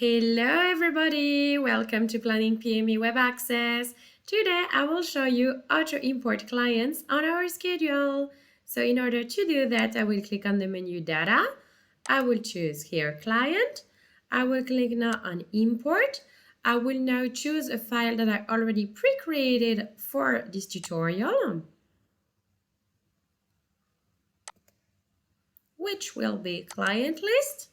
Hello everybody, welcome to PlanningPME Web Access. Today I will show you how to import clients on our schedule. So in order to do that, I will click on the menu Data. I will choose here Client. I will click now on Import. I will now choose a file that I already pre-created for this tutorial, which will be Client List.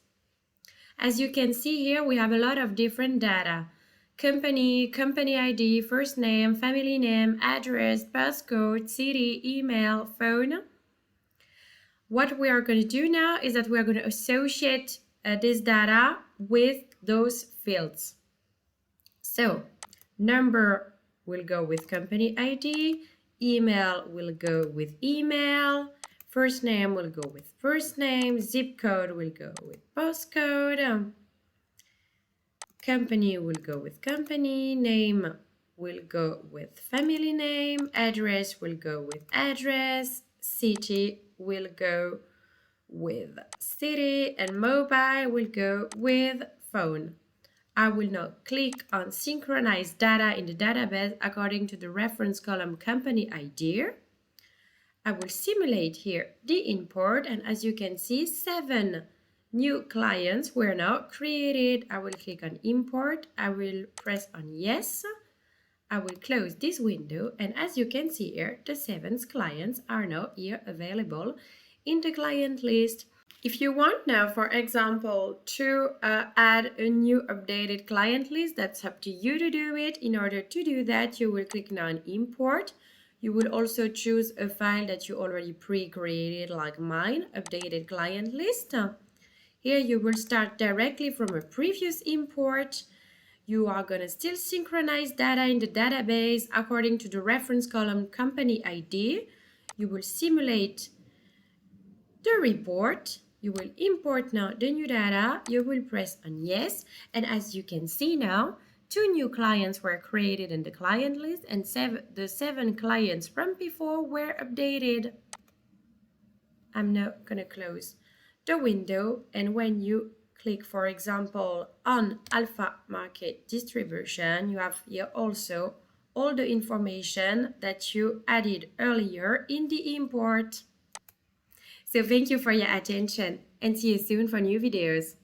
As you can see here, we have a lot of different data. Company, company ID, first name, family name, address, postcode, city, email, phone. What we are going to do now is that we are going to associate this data with those fields. So, number will go with company ID, email will go with email, first name will go with first name, zip code will go with postcode, company will go with company, name will go with family name, address will go with address, city will go with city, and mobile will go with phone. I will now click on Synchronize Data in the database according to the reference column Company ID. I will simulate here the import, and as you can see, 7 new clients were now created. I will click on Import. I will press on Yes. I will close this window, and as you can see here, the 7 clients are now here available in the client list. If you want now, for example, to add a new updated client list, that's up to you to do it. In order to do that, you will click now on Import. You will also choose a file that you already pre-created like mine, updated client list. Here you will start directly from a previous import. You are going to still synchronize data in the database according to the reference column company ID. You will simulate the report. You will import now the new data. You will press on Yes. And as you can see now, 2 new clients were created in the client list, and the 7 clients from before were updated. I'm now going to close the window, and when you click, for example, on Alpha Market Distribution, you have here also all the information that you added earlier in the import. So thank you for your attention, and see you soon for new videos.